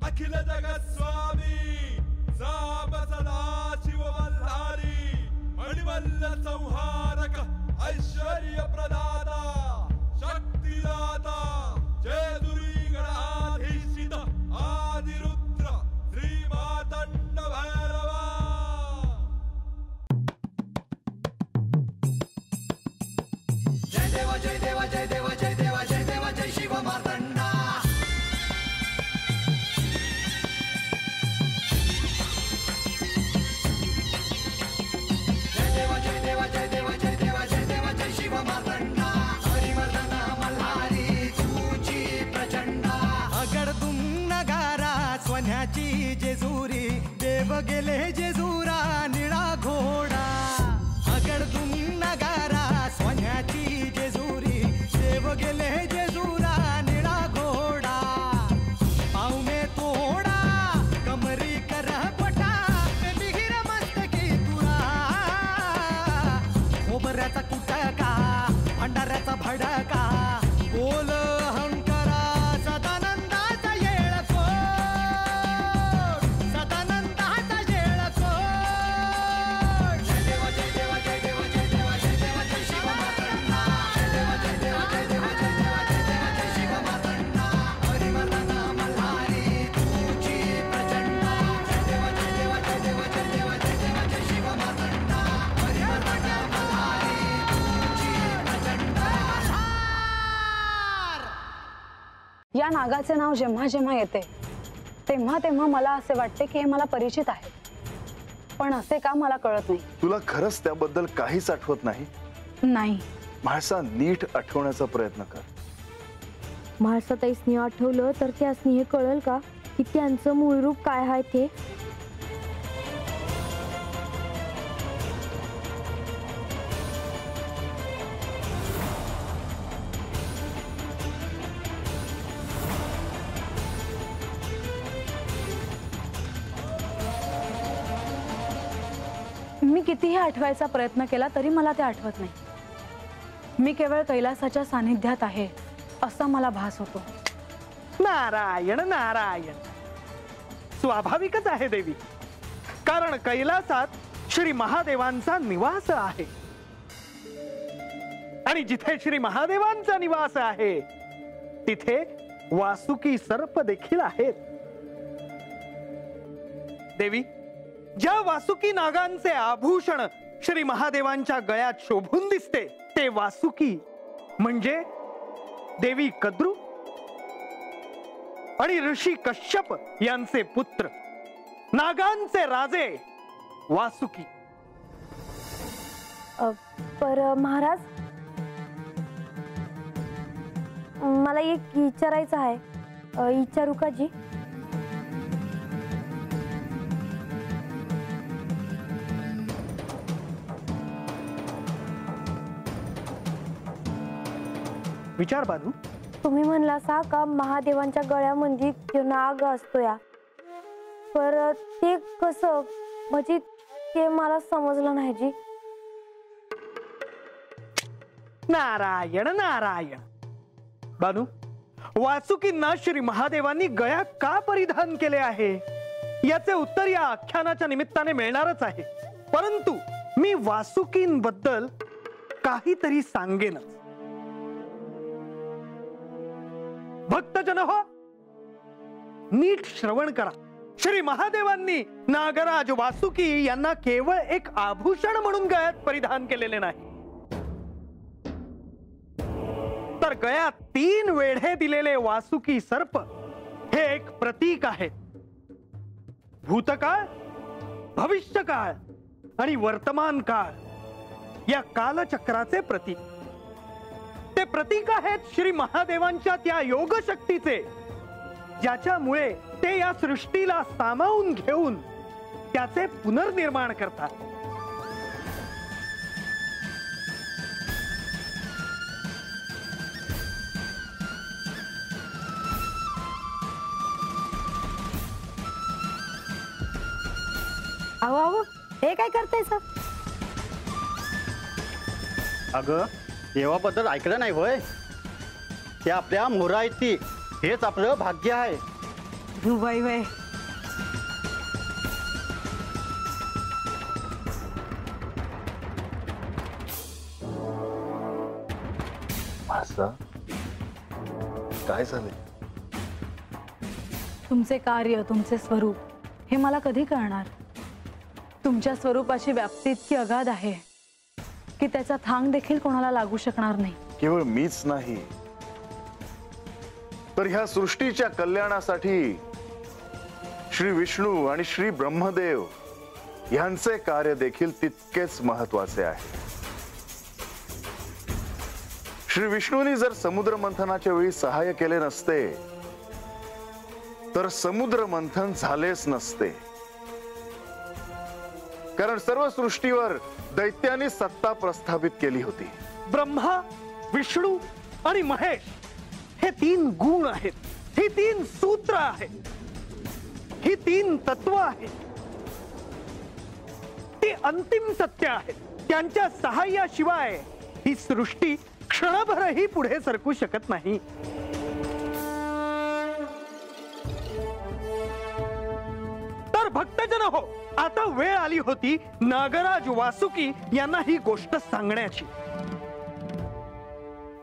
अखिल जगत स्वामी साप सदा शिव मल्हारी मणिमल्ल संहारक ऐश्वर्य प्रदाता शक्तिदाता जय दुरी गणाधीशित आदिरुद्र श्री मातंड भैरवा। जय देवा जय देवा जय देवा जय देवा जय देवा जय शिव मातंडा। जय देवा जय देवा जय देवा जय देवा जय देवा जय शिव मातंडा। हरिवर्धन मल्हारी तुझी प्रचंडा। अगडदुम नगारा सोन्याची जेजुरी देव गेले जेजुरा निळा घोडा। अगडदुम नगारा सोन्याची जेजुरी देव गेले जेजुरा निळा घोडा। पाव में तोडा कमरी कर पटा मिहिर मस्तकी तुरा। खोबऱ्याचा कुटका भंडाऱ्याचा भडका बोल हंकारा सदानंदाचा येळकोट। सदानंदाचा येळकोट। जय देवा जय देवा जय देवा जय देवा जय देवा जय शिव मातंडा। जय देवा जय देवा जय देवा जय देवा जय देवा जय शिव मातंडा। हरिवर्धन मल्हारी तुझी प्रचंडा। जय देवा जय देवा जय देवा जय देवा जय देवा जय शिव मातंडा। हरिवर्धन मल्हारी तुझी प्रचंडा। या नागाचे नाव जेव्हा जेव्हा येते तेव्हा तेव्हा मला असे वाटते की हे मला परिचित आहे, पण असे का मला कळत नाही। तुला खरंच त्याबद्दल काहीच आठवत नाही? नाही। म्हाळसा नीट आठवण्याचा प्रयत्न कर। म्हाळसाताई स्नेह आठवलं तर त्या स्नेह कळल का की त्यांचं मूळ रूप काय आहे ते? मी कितीही आठवायचा प्रयत्न केला तरी मला ते आठवत नाही। मी केवळ कैलासाच्या सानिध्यात आहे असा मला भास होतो। नारायण नारायण, स्वाभाविकच आहे देवी, कारण कैलासात श्री महादेवांचा निवास आहे आणि जिथे श्री महादेवांचा निवास आहे तिथे वासुकी सर्प देखील आहेत। देवी, ज्या वासुकी नागांचे आभूषण श्री महादेवांच्या गळ्यात शोभून दिसते ते वासुकी म्हणजे देवी कद्रू आणि ऋषी कश्यप यांचे पुत्र नागांचे राजे वासुकी। पर महाराज, मला एक विचारायचं आहे, विचारू का जी? विचार बानू। तुम्ही म्हणला सा का महादेवांच्या गळ्यामध्ये तो नाग असतो या, पर ते कसं, म्हणजे ते मला समजलं नाही जी। नारायण नारायण, बानू, वासुकींना श्री महादेवांनी गळ्यात का परिधान केले आहे याचे उत्तर या आख्यानाच्या निमित्ताने मिळणारच आहे, परंतु मी वासुकींबद्दल काहीतरी सांगेनच। भक्तजन हो, नीट श्रवण करा। श्री महादेवांनी नागराज वासुकी यांना केवळ एक आभूषण म्हणून गळ्यात परिधान केलेले नाही, तर गळ्यात 3 वेढे दिलेले वासुकी सर्प हे एक प्रतीक आहे। भूतकाळ, भविष्यकाळ आणि वर्तमान काळ या कालचक्राचे प्रतीक। ते प्रतीक आहेत श्री महादेवांच्या त्या योग शक्तीचे ज्याच्यामुळे ते या सृष्टीला सामावून घेऊन त्याचे पुनर्निर्माण करतात। अहो अहो, हे काय करताय सर? अगं, देवाबद्दल ऐकलं नाही होय? ते आपल्या मोरा आहेत ती, हेच आपलं भाग्य आहे। वय वय भाषा काय झाले? तुमचे कार्य, तुमचे स्वरूप हे मला कधी कळणार? तुमच्या स्वरूपाची व्याप्ती इतकी अगाध आहे की त्याचा थांग देखील कोणाला लागू शकणार नाही. केवळ मीच नाही तर ह्या सृष्टीच्या कल्याणासाठी श्री विष्णू आणि श्री ब्रह्मदेव यांचे कार्य देखील तितकेच महत्वाचे आहे. श्री विष्णूंनी जर समुद्र मंथनाच्या वेळी सहाय्य केले नसते तर समुद्र मंथन झालेच नसते. कारण सर्व सृष्टीवर दैत्यांनी सत्ता प्रस्थापित केली होती. ब्रह्मा, विष्णू आणि महेश हे 3 गुण आहेत, ही 3 सूत्र आहेत, ही 3 तत्व आहेत, ती अंतिम सत्य आहेत. त्यांच्या सहाय्याशिवाय ही सृष्टी क्षणभरही पुढे सरकू शकत नाही. तर भक्तजन हो, आता वेळ आली होती नागराज वासुकी यांना ही गोष्ट सांगण्याची.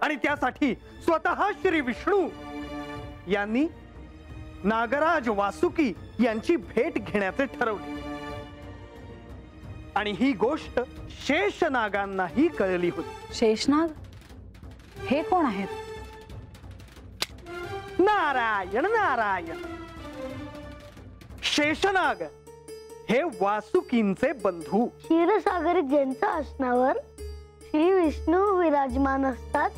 आणि त्यासाठी स्वतः श्री विष्णू यांनी नागराज वासुकी यांची भेट घेण्याचे ठरवले. आणि ही गोष्ट शेषनागांनाही कळली होती. शेषनाग हे कोण आहेत? नारायण नारायण. शेषनाग हे वासुकींचे बंधू. क्षीरसागरी ज्यांच्या आसनावर श्री विष्णू विराजमान असतात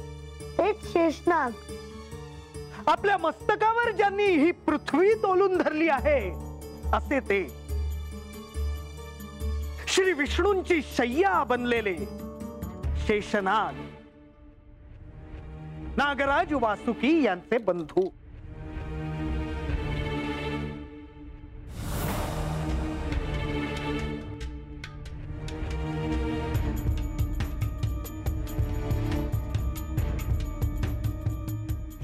तेच शेषनाग. आपल्या मस्तकावर ज्यांनी ही पृथ्वी तोलून धरली आहे असे ते श्री विष्णूंची शय्या बनलेले शेषनाग, नागराज वासुकी यांचे बंधू.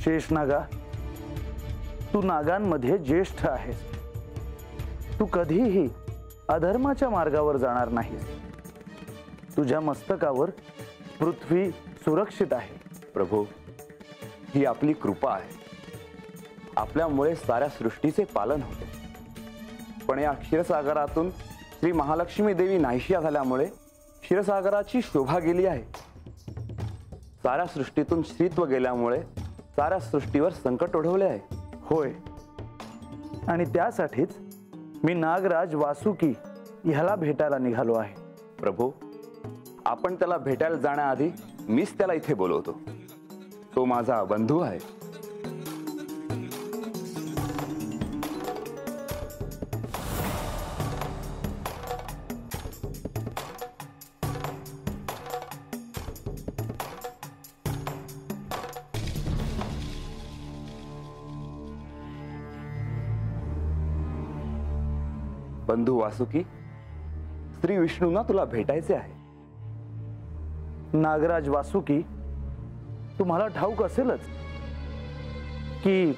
शेषनागा, तू नागांमध्ये ज्येष्ठ आहेस. तू कधीही अधर्माच्या मार्गावर जाणार नाहीस. तुझ्या मस्तकावर पृथ्वी सुरक्षित आहे. प्रभू, ही आपली कृपा आहे. आपल्यामुळे साऱ्या सृष्टीचे पालन होते. पण या क्षीरसागरातून श्री महालक्ष्मी देवी नाहीशी झाल्यामुळे क्षीरसागराची शोभा गेली आहे. साऱ्या सृष्टीतून श्रीत्व गेल्यामुळे साऱ्या सृष्टीवर संकट ओढवले आहे. होय, आणि त्यासाठीच मी नागराज वासुकी ह्याला भेटायला निघालो आहे. प्रभू, आपण त्याला भेटायला जाण्याआधी मीच त्याला इथे बोलवतो. तो माझा बंधू आहे. बंधू वासुकी, श्री विष्णूंना तुला भेटायचे आहे. नागराज वासुकी, तुम्हाला ठाऊक असेलच की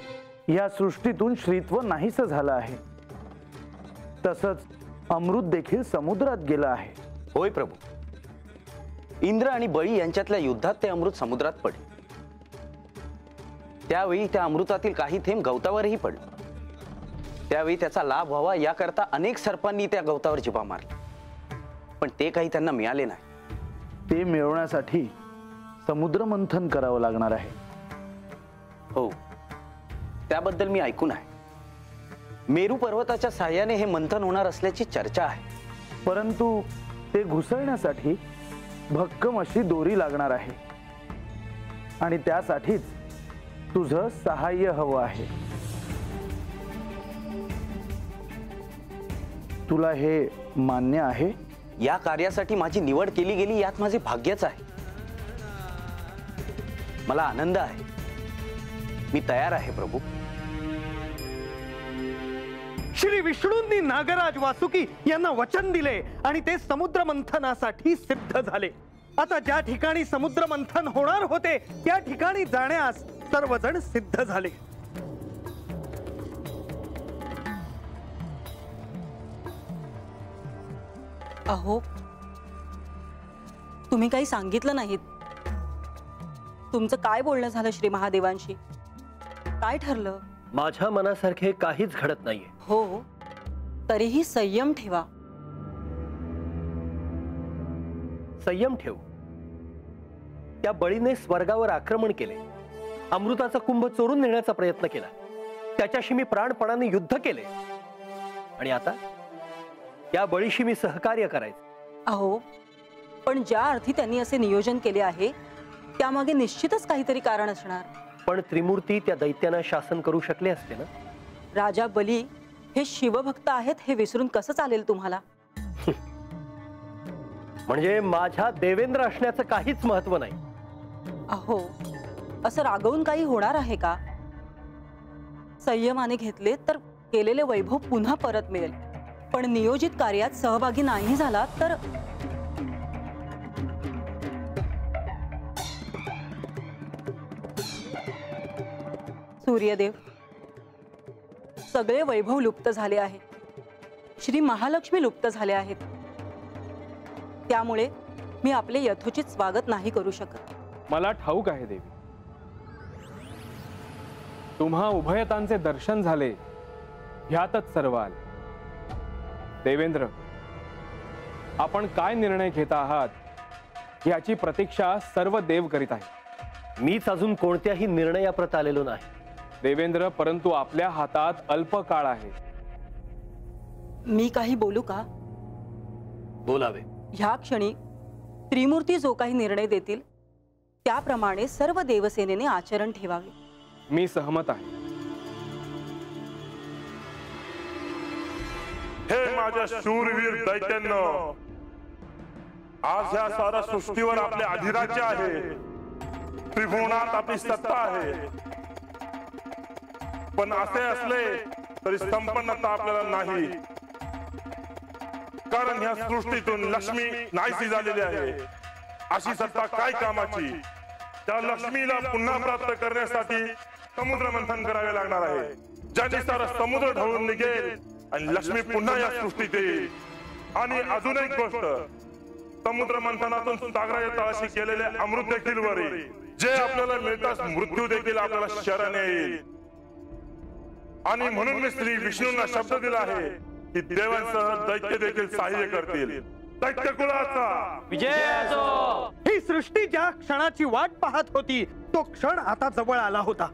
या सृष्टीतून श्रीत्व नाहीस झालं आहे. तसंच अमृत देखील समुद्रात गेलं आहे. होय प्रभू, इंद्र आणि बळी यांच्यातल्या युद्धात ते अमृत समुद्रात पडले. त्यावेळी त्या अमृतातील काही थेंब गवतावरही पडले. त्यावेळी त्याचा लाभ व्हावा याकरता अनेक सर्पांनी त्या गवतावर जिभा मारली, पण ते काही त्यांना मिळाले नाही. ते मिळवण्यासाठी समुद्र मंथन करावं लागणार आहे. हो, त्याबद्दल मी ऐकून आहे. मेरू पर्वताच्या साहाय्याने हे मंथन होणार असल्याची चर्चा आहे. परंतु ते घुसळण्यासाठी भक्कम अशी दोरी लागणार आहे. आणि त्यासाठीच तुझं सहाय्य हवं आहे. तुला हे मान्य आहे? या कार्यासाठी माझी निवड केली गेली यात माझे भाग्यच आहे. मला आनंद आहे. मी तयार आहे प्रभू. श्री विष्णूंनी नागराज वासुकी यांना वचन दिले आणि ते समुद्र मंथनासाठी सिद्ध झाले. आता ज्या ठिकाणी समुद्र मंथन होणार होते त्या ठिकाणी जाण्यास सर्वजण सिद्ध झाले. अहो, तुम्ही काही सांगितलं नाहीत. तुमचं काय बोलणं झालं श्री महादेवांशी? काय ठरलं? माझ्या मनासारखे काहीच घडत नाहीये. हो, तरीही संयम ठेवा. संयम ठेव. त्या बळीने स्वर्गावर आक्रमण केले, अमृताचा कुंभ चोरून नेण्याचा प्रयत्न केला, त्याच्याशी मी प्राणपणाने युद्ध केले, आणि आता त्या बळीशी मी सहकार्य करायचं. अहो, पण ज्या अर्थी त्यांनी असे नियोजन केले आहे त्यामागे निश्चितच काहीतरी कारण असणार. पण त्रिमूर्ती त्या दैत्यांना शासन करू शकले असते ना. राजा बली हे शिवभक्त आहेत हे विसरून कसं चालेल तुम्हाला? म्हणजे माझ्या देवेंद्र असण्याचं काहीच महत्व नाही. अहो, असं रागवून काही होणार आहे का? संयमाने घेतले तर केलेले वैभव पुन्हा परत मिळेल, पण नियोजित कार्यात सहभागी नाही झाला तर सूर्यदेव, सगळे वैभव लुप्त झाले आहे. श्री महालक्ष्मी लुप्त झाले आहेत. त्यामुळे मी आपले यथोचित स्वागत नाही करू शकत. मला ठाऊक आहे देवी, तुम्हा उभयतांचे दर्शन झाले ह्यातच सर्व आले. देवेंद्र, आपण काय निर्णय घेत आहात याची प्रतीक्षा सर्व देव करीत आहेत. मीच अजून कोणत्याही निर्णयाप्रत आलेलो नाही देवेंद्र, परंतु आपल्या हातात अल्प काळ आहे. मी काही बोलू का? बोलावे. ह्या क्षणी त्रिमूर्ती जो काही निर्णय देतील त्याप्रमाणे सर्व देवसेनेने आचरण ठेवावे. मी सहमत आहे. हे माझ्या शूरवीर दैत्यांनो, आज ह्या साऱ्या सृष्टीवर आपले अधिराज्य आहे, त्रिभुवनात आपली सत्ता आहे. पण असे असले तरी संपन्नता आपल्याला नाही, कारण ह्या सृष्टीतून लक्ष्मी नाहीशी झालेली आहे. अशी सत्ता काय कामाची? त्या लक्ष्मीला पुन्हा प्राप्त करण्यासाठी समुद्र मंथन करावे लागणार आहे, ज्याने सारा समुद्र ढवळून निघेल आणि लक्ष्मी पुन्हा या सृष्टीत येईल. आणि अजून एक गोष्ट, समुद्र मंथनातून सागराच्या तळाशी केलेले अमृत देखील वर येईल, जे आपल्याला मिळताच मृत्यू देखील आपल्याला शरण येईल. आणि म्हणून मी श्री विष्णूंना शब्द दिला आहे की देवांसह दैत्य देखील सहाय्य करतील. दैत्य कुळाचा विजय असो. ही सृष्टी ज्या क्षणाची वाट पाहत होती तो क्षण आता जवळ आला होता.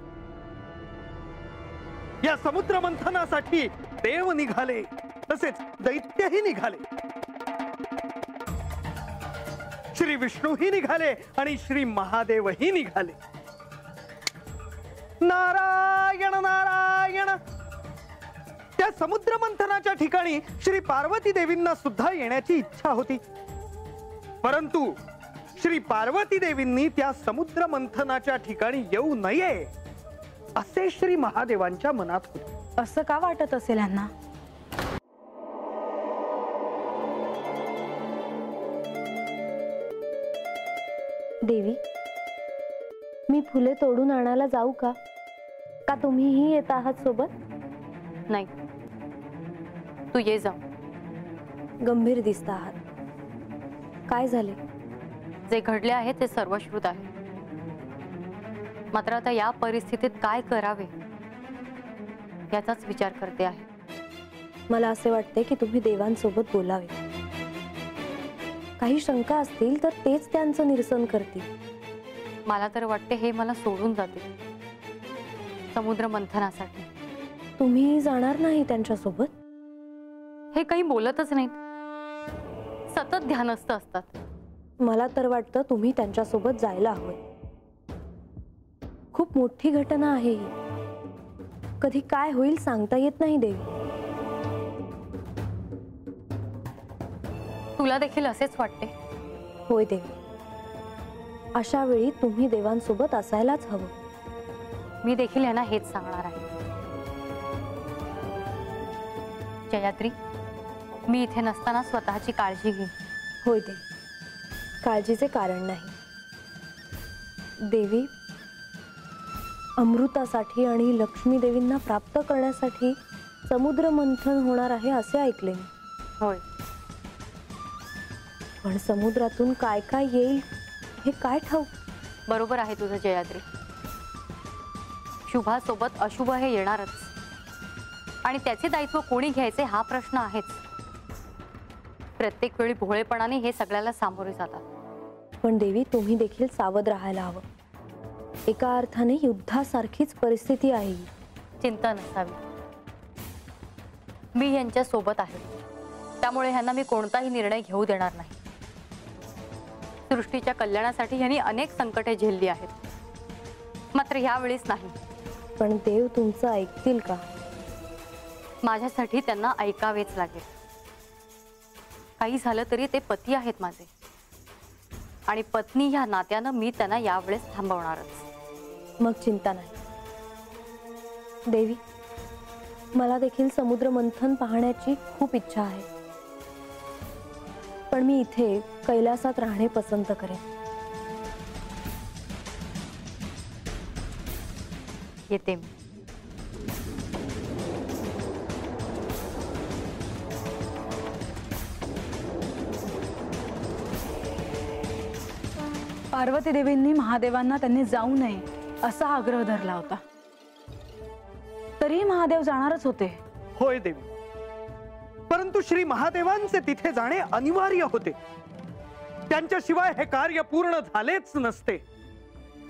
या समुद्र मंथनासाठी देव निघाले, तसेच दैत्यही निघाले. श्री विष्णूही निघाले आणि श्री महादेवही निघाले. नारायण नारायण. त्या समुद्र मंथनाच्या ठिकाणी श्री पार्वती देवींना सुद्धा येण्याची इच्छा होती, परंतु श्री पार्वती देवींनी त्या समुद्र मंथनाच्या ठिकाणी येऊ नये असे श्री महादेवांच्या मनात होते. असं का वाटत असेल यांना? देवी, मी फुले तोडून आणायला जाऊ का? का तुम्हीही येत आहात सोबत? नाही, तू ये जा. गंभीर दिसत आहात. काय झाले? जे घडले आहे ते सर्वश्रुत आहे, मात्र आता या परिस्थितीत काय करावे याचाच विचार करते आहे. मला असे वाटते की तुम्ही देवांसोबत बोलावे. काही शंका असतील तर तेच त्यांचं निरसन करतील. मला तर वाटते हे मला सोडून जातील समुद्र मंथनासाठी. तुम्ही जाणार नाही त्यांच्यासोबत? हे काही बोलतच नाहीत, सतत ध्यानस्थ असतात. मला तर वाटतं तुम्ही त्यांच्यासोबत जायला हवं. खूप मोठी घटना आहे ही. कधी काय होईल सांगता येत नाही देवी. तुला देखील असेच वाटते? होय देवी. अशा वेळी तुम्ही देवांसोबत असायलाच हवं. मी देखील यांना हेच सांगणार आहे. जयात्री, मी इथे नसताना स्वतःची काळजी घे. होय देवी, काळजीचे कारण नाही. देवी, अमृतासाठी आणि लक्ष्मी देवींना प्राप्त करण्यासाठी समुद्र मंथन होणार आहे असे ऐकले मी. होय, पण समुद्रातून काय काय येईल हे काय ठाऊक. बरोबर आहे तुझं जयाद्री. शुभासोबत अशुभ हे येणारच आणि त्याचे दायित्व कोणी घ्यायचे हा प्रश्न आहेच. प्रत्येक वेळी भोळेपणाने हे सगळ्याला सामोरे जातात. पण देवी तुम्ही देखील सावध राहायला हवं. एका अर्थाने युद्धासारखीच परिस्थिती आहे. चिंता नसावी, मी यांच्या सोबत आहे, त्यामुळे ह्यांना मी कोणताही निर्णय घेऊ देणार नाही. सृष्टीच्या कल्याणासाठी ह्यांनी अनेक संकटे झेलली आहेत, मात्र यावेळीच नाही. पण देव तुमचं ऐकतील का? माझ्यासाठी त्यांना ऐकावेच लागेल. काही झालं तरी ते पती आहेत माझे, आणि पत्नी ह्या नात्यानं मी त्यांना यावेळेस थांबवणारच. मग चिंता नाही देवी. मला देखील समुद्र मंथन पाहण्याची खूप इच्छा आहे, पण मी इथे कैलासात राहणे पसंत करेन. येते मी. पार्वती देवींनी महादेवांना त्यांनी जाऊ नये असा आग्रह धरला होता, तरीही महादेव जाणारच होते. होय देवी, परंतु श्री महादेवांचे तिथे जाणे अनिवार्य होते. त्यांच्याशिवाय हे कार्य पूर्ण झालेच नसते.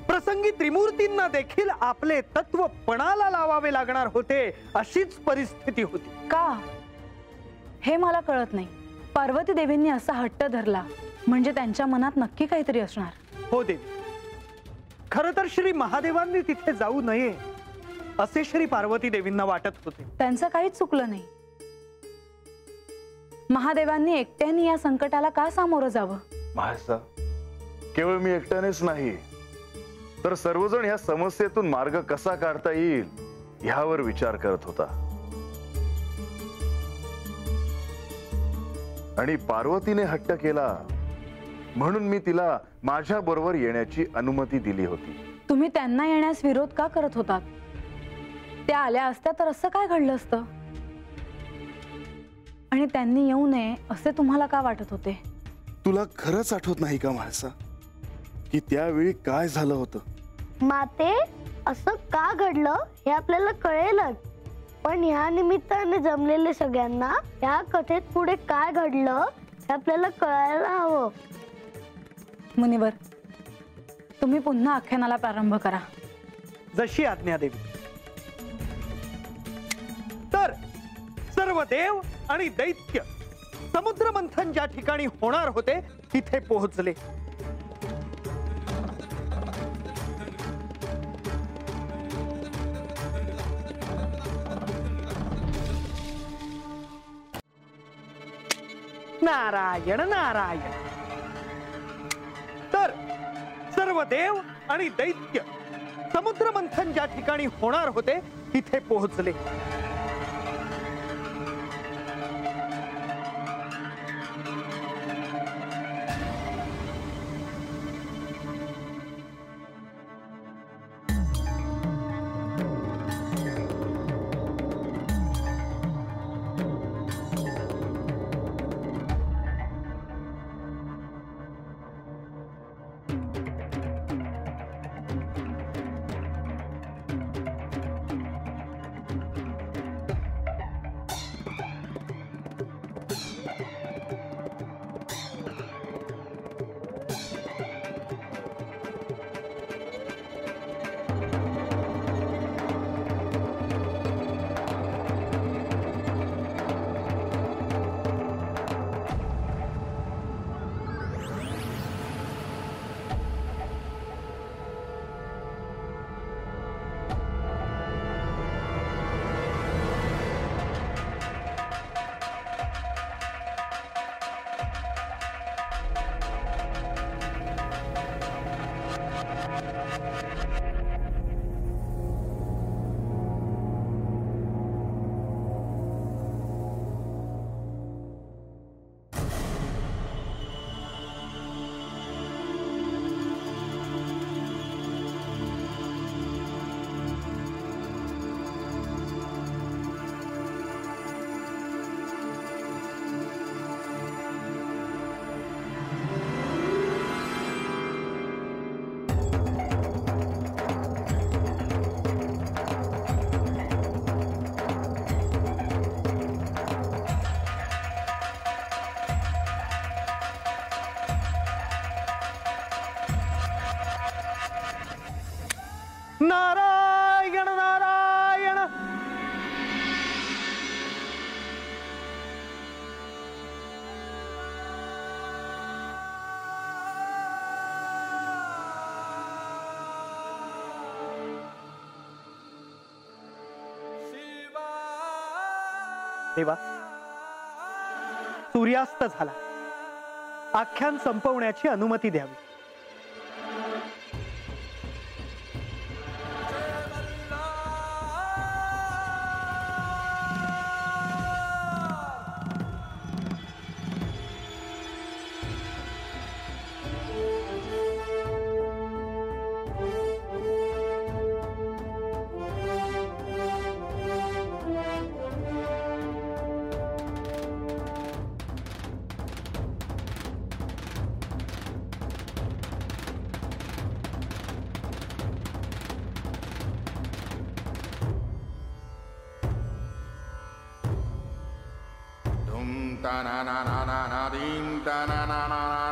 प्रसंगी त्रिमूर्तींना देखील आपले तत्व पणाला लावावे लागणार होते, अशीच परिस्थिती होती. का हे मला कळत नाही. पार्वती देवींनी असा हट्ट धरला म्हणजे त्यांच्या मनात नक्की काहीतरी असणार. हो देवी, खरं तर श्री महादेवांनी तिथे जाऊ नये असे श्री पार्वती देवींना वाटत होते. त्यांचं काहीच चुकलं नाही. महादेवांनी एकट्याने या संकटाला का सामोरं जावं? महासा, केवळ मी एकट्यानेच नाही, तर सर्वजण ह्या समस्येतून मार्ग कसा काढता येईल ह्यावर विचार करत होता. आणि पार्वतीने हट्ट केला म्हणून मी तिला माझ्या बरोबर येण्याची अनुमती दिली होती. तुम्ही त्यांना येण्यास विरोध का करत होतात? त्या आल्या असत्या तर असं काय घडलं असतं? आणि त्यांनी येऊ नये असे तुम्हाला का वाटत होते? तुला खरंच आठवत नाही का महासा की त्यावेळी काय झालं होतं? माते, असं का घडलं हे आपल्याला कळेलच, पण ह्या निमित्ताने जमलेले सगळ्यांना या कथेत पुढे काय घडलं हे आपल्याला कळायला हवं. मुनिवर, तुम्ही पुन्हा आख्यानाला प्रारंभ करा. जशी आज्ञा देवी. तर सर्व देव आणि दैत्य समुद्र मंथन ज्या ठिकाणी होणार होते तिथे पोहोचले. नारायण नारायण. तर सर्व देव आणि दैत्य समुद्र मंथन ज्या ठिकाणी होणार होते तिथे पोहोचले. नारायण नारायण. देवा, सूर्यास्त झाला. आख्यान संपवण्याची अनुमती द्यावी. ta na na na na na ding ta na na na na